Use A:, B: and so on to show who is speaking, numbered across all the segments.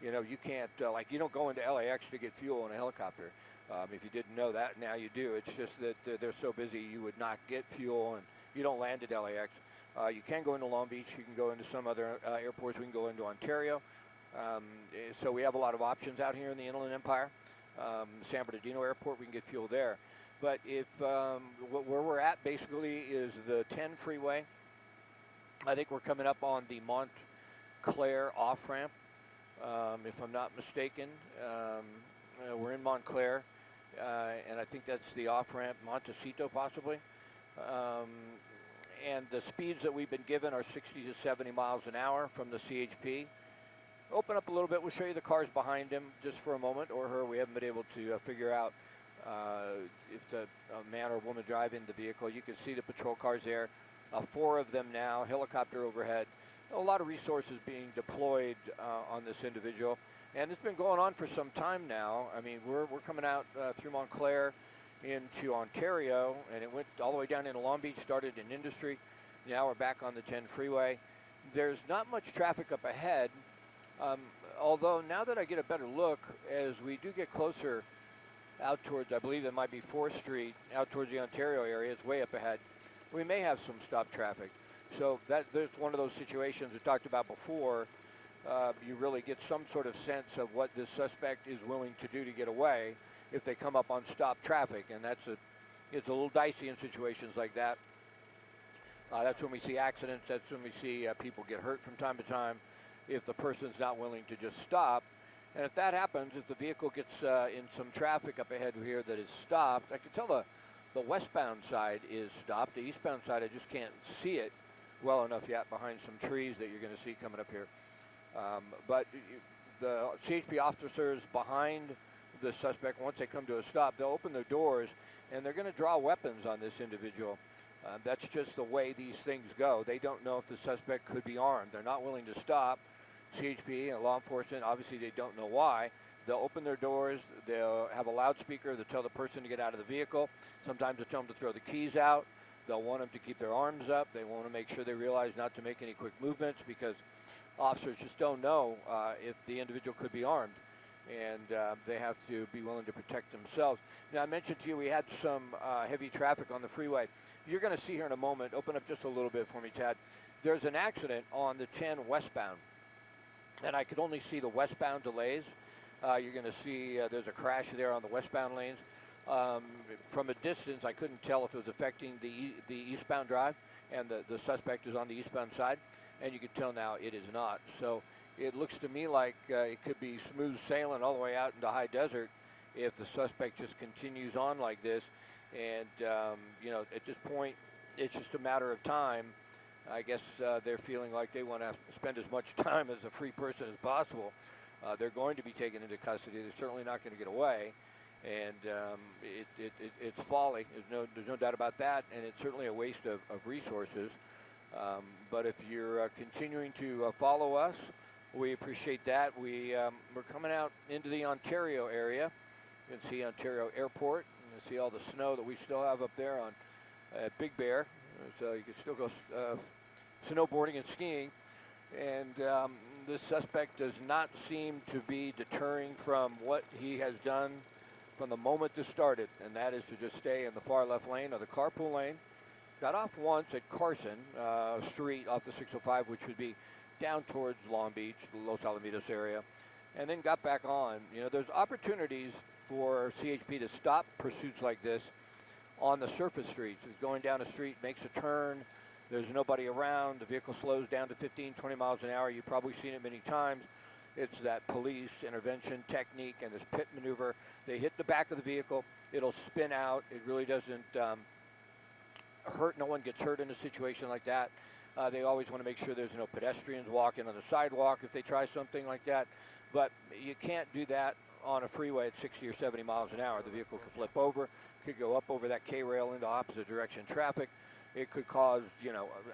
A: You can't, like, you don't go into LAX to get fuel in a helicopter. If you didn't know that, now you do. It's just that they're so busy you would not get fuel, and you don't land at LAX. You can go into Long Beach. You can go into some other airports. We can go into Ontario. So we have a lot of options out here in the Inland Empire. San Bernardino Airport, we can get fuel there. But if where we're at basically is the 10 freeway. I think we're coming up on the Montclair off-ramp, if I'm not mistaken. We're in Montclair, and I think that's the off-ramp, Montecito possibly. And the speeds that we've been given are 60 to 70 miles an hour from the CHP. Open up a little bit. We'll show you the cars behind him just for a moment, or her. We haven't been able to figure out if the man or woman driving the vehicle. You can see the patrol cars there. 4 of them now, helicopter overhead. A lot of resources being deployed on this individual. And it's been going on for some time now. I mean, we're coming out through Montclair into Ontario, and it went all the way down into Long Beach, started in Industry. Now we're back on the 10 freeway. There's not much traffic up ahead, although now that I get a better look, as we do get closer out towards, I believe it might be 4th Street, out towards the Ontario area, it's way up ahead. We may have some stop traffic. So there's one of those situations we talked about before. You really get some sort of sense of what this suspect is willing to do to get away if they come up on stop traffic, and it's a little dicey in situations like that. That's when we see accidents. That's when we see people get hurt from time to time if the person's not willing to just stop. And if that happens, if the vehicle gets in some traffic up ahead here that is stopped, I can tell the westbound side is stopped. The eastbound side, I just can't see it well enough yet behind some trees that you're going to see coming up here. But the CHP officers behind the suspect, once they come to a stop, they'll open their doors and they're going to draw weapons on this individual. That's just the way these things go. They don't know if the suspect could be armed. They're not willing to stop. CHP and law enforcement, obviously they don't know why. They'll open their doors. They'll have a loudspeaker. They'll tell the person to get out of the vehicle. Sometimes they'll tell them to throw the keys out. They'll want them to keep their arms up. They want to make sure they realize not to make any quick movements because officers just don't know if the individual could be armed, and they have to be willing to protect themselves. Now, I mentioned to you we had some heavy traffic on the freeway. You're going to see here in a moment, open up just a little bit for me, Tad. There's an accident on the 10 westbound, and I could only see the westbound delays. You're going to see there's a crash there on the westbound lanes. From a distance, I couldn't tell if it was affecting the eastbound drive, and the suspect is on the eastbound side, and you can tell now it is not. So it looks to me like it could be smooth sailing all the way out into high desert if the suspect just continues on like this. And, at this point, it's just a matter of time. I guess they're feeling like they want to spend as much time as a free person as possible. They're going to be taken into custody. They're certainly not going to get away. And it's folly. There's no doubt about that. And it's certainly a waste of resources. But if you're continuing to follow us, we appreciate that. We're coming out into the Ontario area. You can see Ontario Airport. You can see all the snow that we still have up there on Big Bear. So you can still go snowboarding and skiing. And this suspect does not seem to be deterring from what he has done from the moment this started, and that is to just stay in the far left lane of the carpool lane. Got off once at Carson Street off the 605, which would be down towards Long Beach, the Los Alamitos area, and then got back on. There's opportunities for CHP to stop pursuits like this on the surface streets. It's going down a street, makes a turn, there's nobody around, the vehicle slows down to 15, 20 miles an hour. You've probably seen it many times. It's that police intervention technique and this pit maneuver. They hit the back of the vehicle, it'll spin out. It really doesn't hurt. No one gets hurt in a situation like that. They always want to make sure there's no pedestrians walking on the sidewalk if they try something like that. But you can't do that on a freeway at 60 or 70 miles an hour. The vehicle could flip over, could go up over that K-rail into opposite direction traffic. It could cause,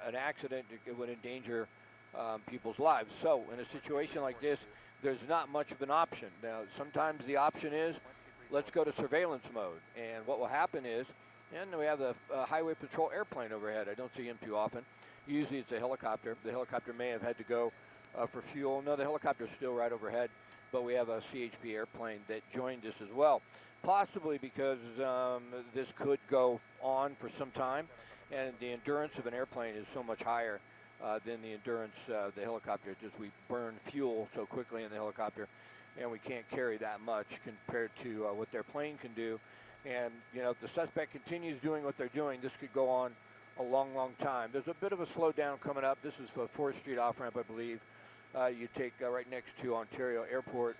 A: an accident. It would endanger people's lives. So in a situation like this, there's not much of an option. Now, sometimes the option is, let's go to surveillance mode. And what will happen is, and we have the highway patrol airplane overhead. I don't see him too often. Usually it's a helicopter. The helicopter may have had to go for fuel. No, the helicopter's still right overhead, but we have a CHP airplane that joined us as well, possibly because this could go on for some time, and the endurance of an airplane is so much higher than the endurance of the helicopter. Just we burn fuel so quickly in the helicopter, and we can't carry that much compared to what their plane can do. And, you know, if the suspect continues doing what they're doing, this could go on a long, long time. There's a bit of a slowdown coming up. This is the 4th Street off-ramp, I believe. You take right next to Ontario Airport.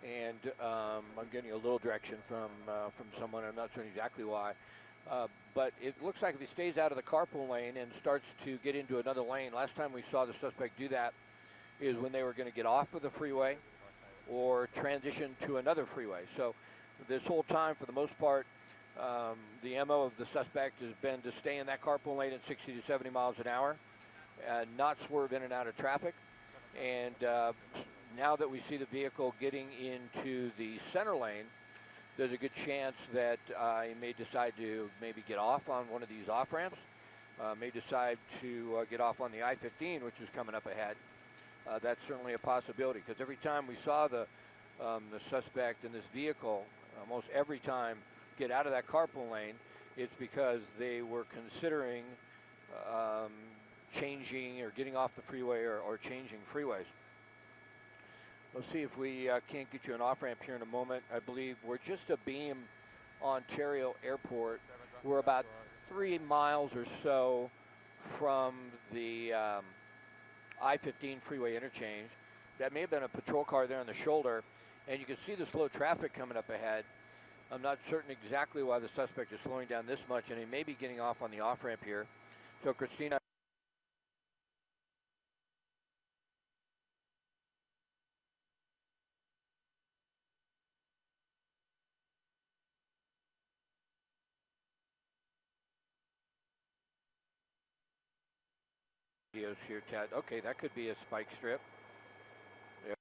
A: And I'm getting a little direction from someone. I'm not sure exactly why. But it looks like if he stays out of the carpool lane and starts to get into another lane, last time we saw the suspect do that is when they were going to get off of the freeway or transition to another freeway. So this whole time, for the most part, the MO of the suspect has been to stay in that carpool lane at 60 to 70 miles an hour, not swerve in and out of traffic. And now that we see the vehicle getting into the center lane, there's a good chance that he may decide to maybe get off on one of these off-ramps, may decide to get off on the I-15, which is coming up ahead. That's certainly a possibility, because every time we saw the suspect in this vehicle, almost every time get out of that carpool lane, it's because they were considering changing or getting off the freeway or changing freeways. Let's see if we can't get you an off-ramp here in a moment. I believe we're just abeam Ontario Airport. We're about 3 miles or so from the I-15 freeway interchange. That may have been a patrol car there on the shoulder, and you can see the slow traffic coming up ahead. I'm not certain exactly why the suspect is slowing down this much, and he may be getting off on the off-ramp here. So, Christina. Videos here, Ted. Okay, that could be a spike strip. There.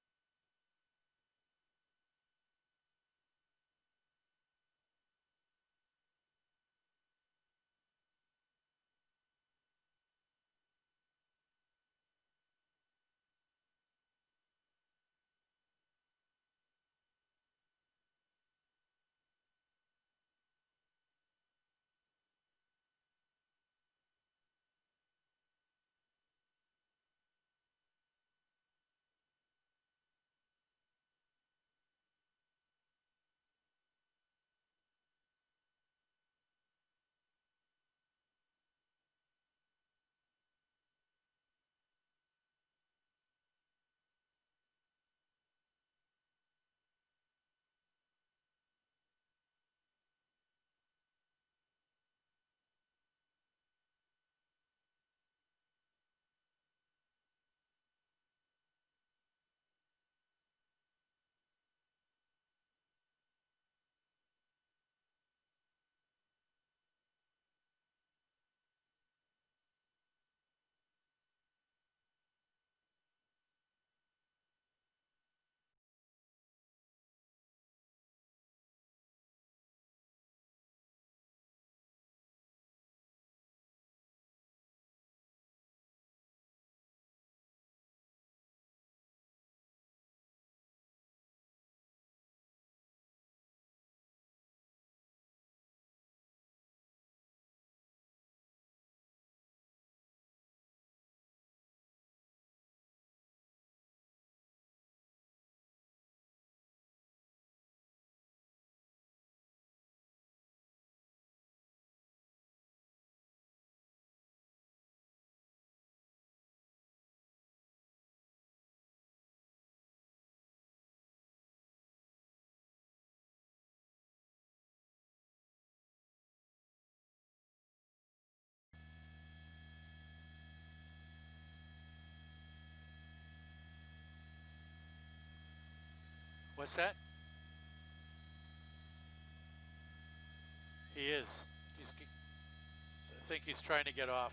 B: What's that? He is. I think he's trying to get off.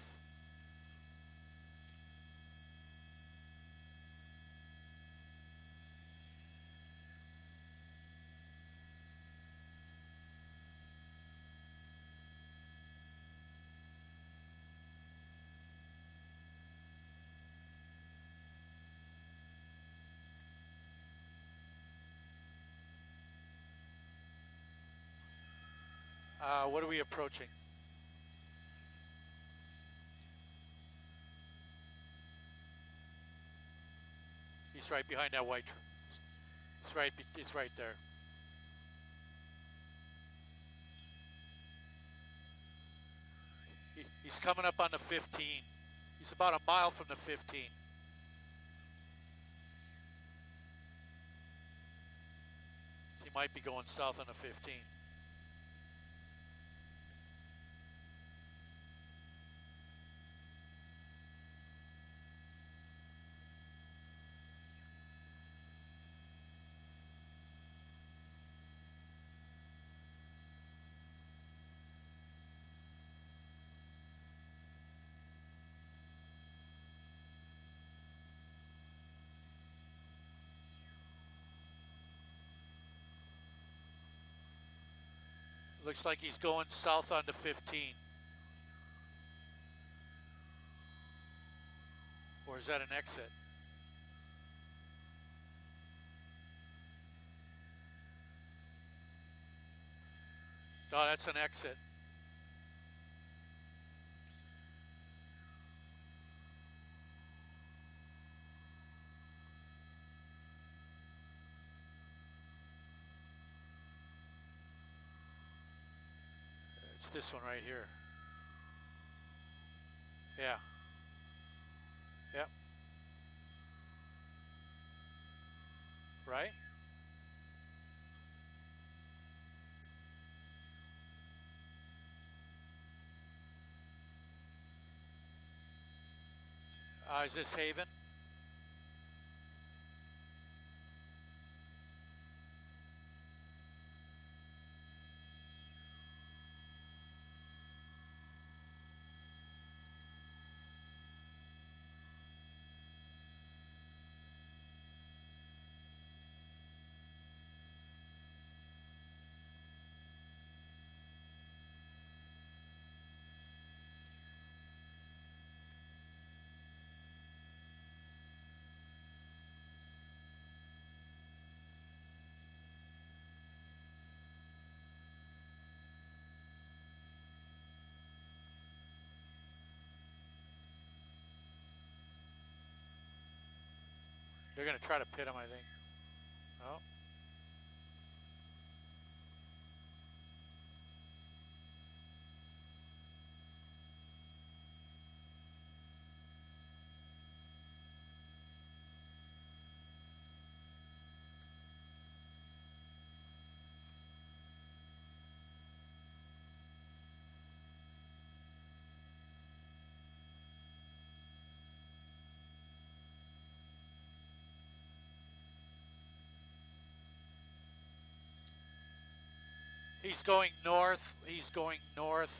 B: What are we approaching? He's right behind that white. It's right. It's right there. He's coming up on the 15. He's about a mile from the 15. He might be going south on the 15. Looks like he's going south on the 15. Or is that an exit? No, that's an exit. It's this one right here. Yeah. Yep. Right? Is this Haven? They're going to try to pit him, I think. Oh. He's going north. He's going north.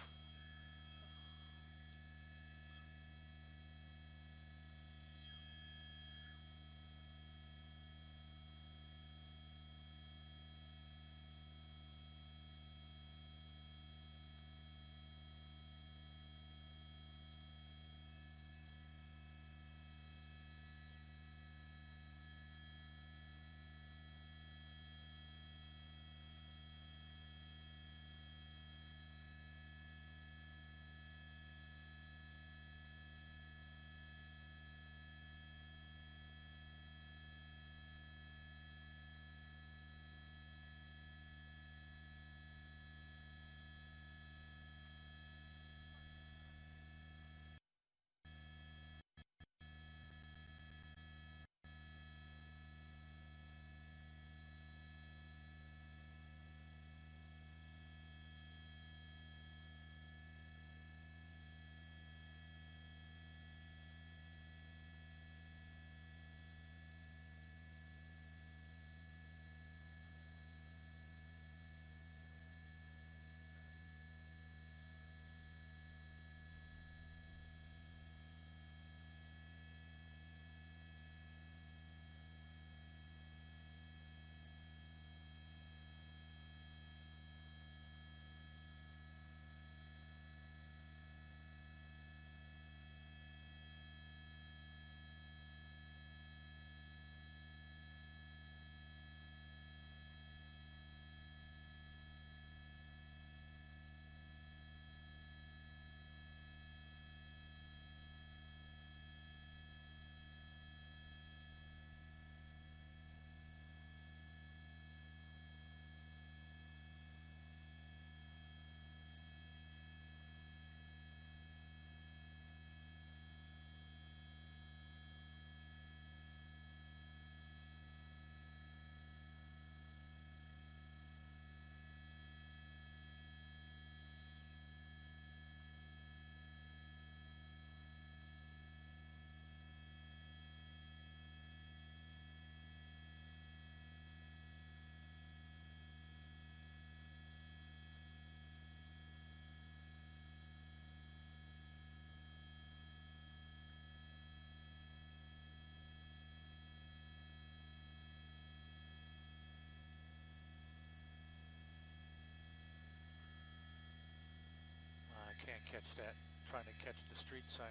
B: catch that, trying to catch the street sign.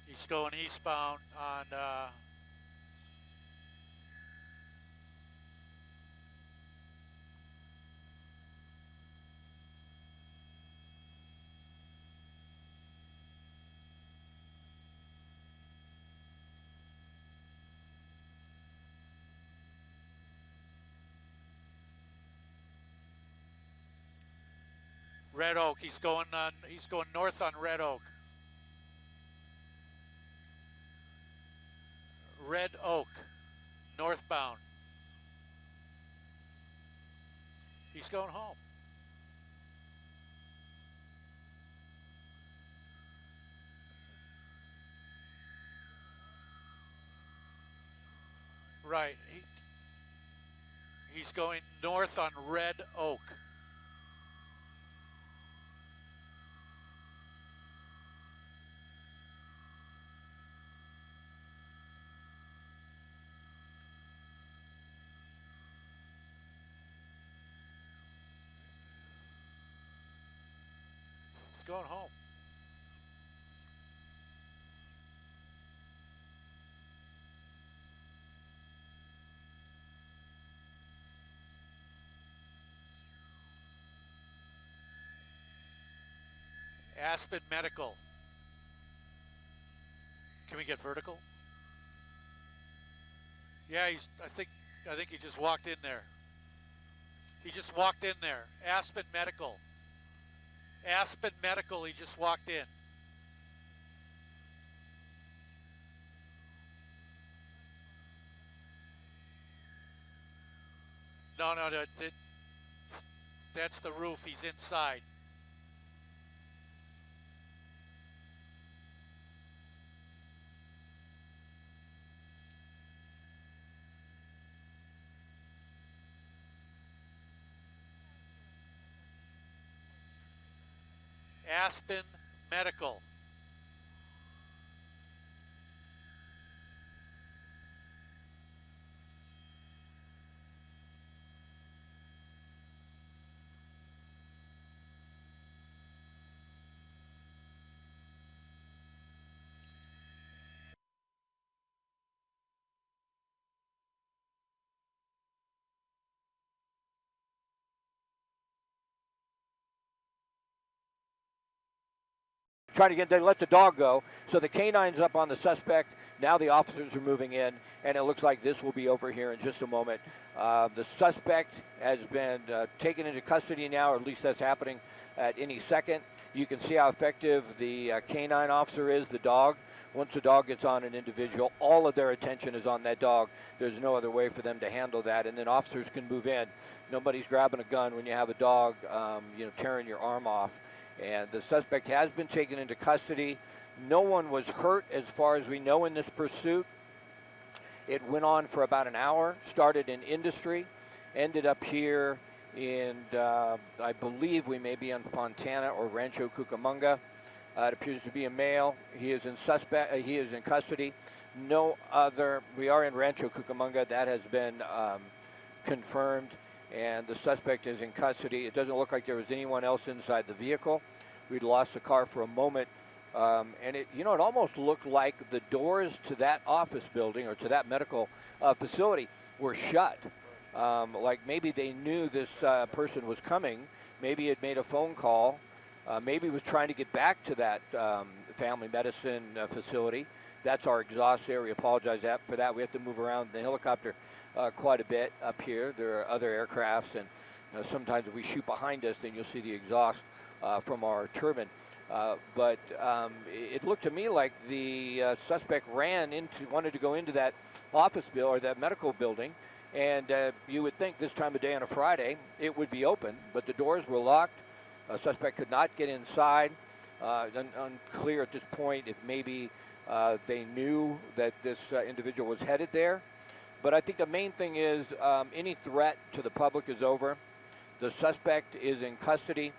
B: He's going eastbound on Red Oak. He's going north on Red Oak. Red Oak, northbound. He's going home. Right. He's going north on Red Oak. He's going home. Aspen Medical. Can we get vertical? Yeah, I think he just walked in there. He just walked in there. Aspen Medical. Aspen Medical, he just walked in. No, that's the roof. He's inside. Aspen Medical.
A: Trying to let the dog go. So the canine's up on the suspect. Now the officers are moving in, and it looks like this will be over here in just a moment. The suspect has been taken into custody now, or at least that's happening at any second. You can see how effective the canine officer is, the dog. Once the dog gets on an individual, all of their attention is on that dog. There's no other way for them to handle that, and then officers can move in. Nobody's grabbing a gun when you have a dog, tearing your arm off. And the suspect has been taken into custody. No one was hurt as far as we know in this pursuit. It went on for about an hour, started in Industry, ended up here and I believe we may be on Fontana or Rancho Cucamonga. It appears to be a male. He is in custody. No other. We are in Rancho Cucamonga. That has been confirmed, and the suspect is in custody. It doesn't look like there was anyone else inside the vehicle. We'd lost the car for a moment, and it almost looked like the doors to that office building or to that medical facility were shut. Like maybe they knew this person was coming. Maybe it made a phone call. Maybe was trying to get back to that family medicine facility. That's our exhaust area. Apologize for that. We have to move around the helicopter quite a bit up here. There are other aircrafts, and sometimes if we shoot behind us, then you'll see the exhaust from our turbine. But it looked to me like the suspect wanted to go into that office building or that medical building, and you would think this time of day on a Friday it would be open, but the doors were locked. A suspect could not get inside. Unclear at this point if maybe they knew that this individual was headed there. But I think the main thing is any threat to the public is over. The suspect is in custody.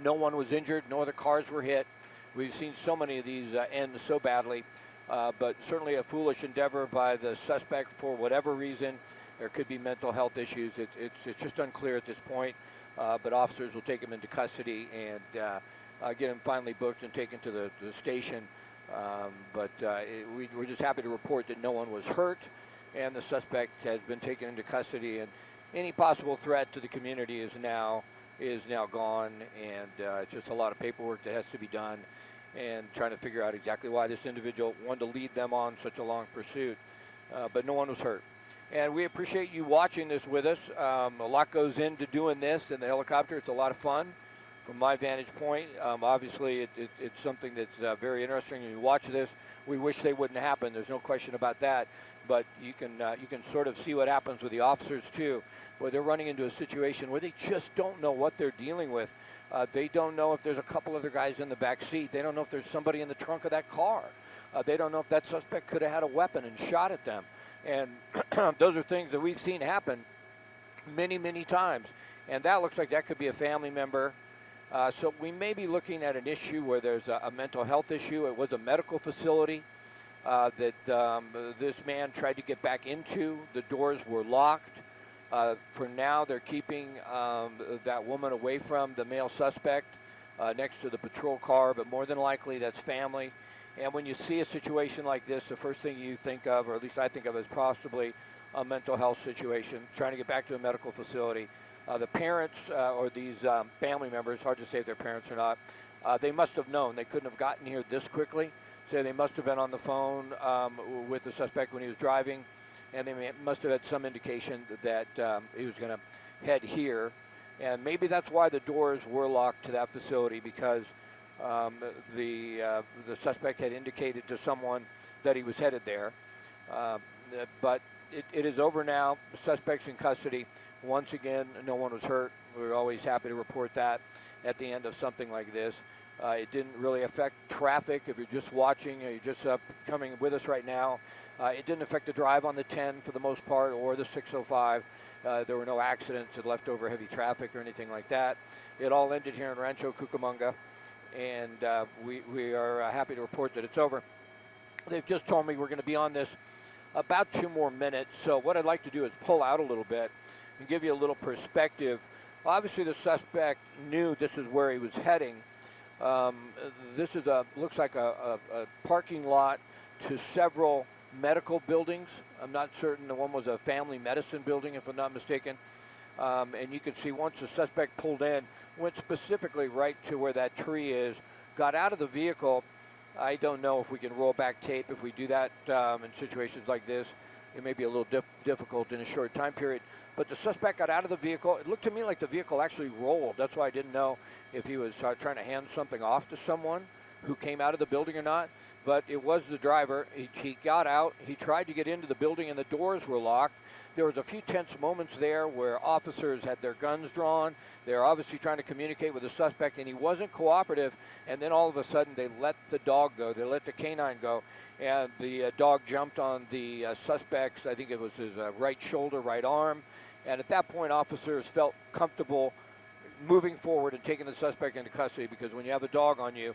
A: No one was injured. No other cars were hit. We've seen so many of these end so badly. But certainly a foolish endeavor by the suspect for whatever reason. There could be mental health issues. It's just unclear at this point. But officers will take him into custody and get him finally booked and taken to the station. We're just happy to report that no one was hurt, and the suspect has been taken into custody. And any possible threat to the community is now gone. And it's just a lot of paperwork that has to be done, and trying to figure out exactly why this individual wanted to lead them on such a long pursuit. But no one was hurt. And we appreciate you watching this with us. A lot goes into doing this in the helicopter. It's a lot of fun from my vantage point. Obviously, it's something that's very interesting. When you watch this, we wish they wouldn't happen. There's no question about that. But you can sort of see what happens with the officers, too, where they're running into a situation where they just don't know what they're dealing with. They don't know if there's a couple other guys in the back seat. They don't know if there's somebody in the trunk of that car. They don't know if that suspect could have had a weapon and shot at them. And those are things that we've seen happen many, many times. And that looks like that could be a family member. So we may be looking at an issue where there's a mental health issue. It was a medical facility that this man tried to get back into. The doors were locked. For now, they're keeping that woman away from the male suspect next to the patrol car, but more than likely that's family. And when you see a situation like this, the first thing you think of, or at least I think of, is possibly a mental health situation, trying to get back to a medical facility. The parents or these family members, hard to say if they're parents or not, they must have known. They couldn't have gotten here this quickly. So they must have been on the phone with the suspect when he was driving, and they must have had some indication that he was going to head here. And maybe that's why the doors were locked to that facility, because the suspect had indicated to someone that he was headed there. But it is over now. The suspect's in custody. Once again, no one was hurt. We're always happy to report that at the end of something like this. It didn't really affect traffic. If you're just watching, you're just coming with us right now, it didn't affect the drive on the 10 for the most part, or the 605. There were no accidents that left over heavy traffic or anything like that. It all ended here in Rancho Cucamonga, and we are happy to report that it's over. They've just told me we're going to be on this about 2 more minutes, so what I'd like to do is pull out a little bit and give you a little perspective. Obviously, the suspect knew this is where he was heading. This is looks like a parking lot to several medical buildings. I'm not certain. The one was a family medicine building, if I'm not mistaken. And you can see once the suspect pulled in, went specifically right to where that tree is, got out of the vehicle. I don't know if we can roll back tape if we do that in situations like this. It may be a little difficult in a short time period. But the suspect got out of the vehicle. It looked to me like the vehicle actually rolled. That's why I didn't know if he was trying to hand something off to someone who came out of the building or not. But it was the driver. He got out. He tried to get into the building, and the doors were locked. There was a few tense moments there where officers had their guns drawn. They were obviously trying to communicate with the suspect, and he wasn't cooperative. And then all of a sudden, they let the dog go. They let the canine go. And the dog jumped on the suspect's, I think it was his right shoulder, right arm, And at that point, officers felt comfortable moving forward and taking the suspect into custody, because when you have a dog on you,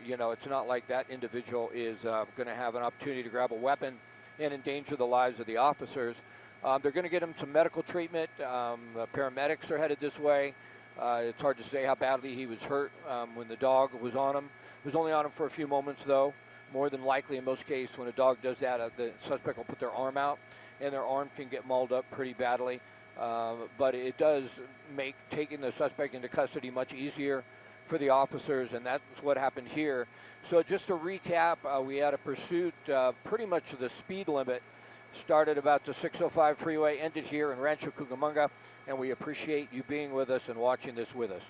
A: you know, it's not like that individual is going to have an opportunity to grab a weapon and endanger the lives of the officers. They're going to get him some medical treatment. Paramedics are headed this way. It's hard to say how badly he was hurt when the dog was on him. It was only on him for a few moments, though. More than likely, in most cases, when a dog does that, the suspect will put their arm out, and their arm can get mauled up pretty badly. But it does make taking the suspect into custody much easier for the officers, and that's what happened here. So just to recap, we had a pursuit pretty much to the speed limit. Started about the 605 freeway, ended here in Rancho Cucamonga, and we appreciate you being with us and watching this with us.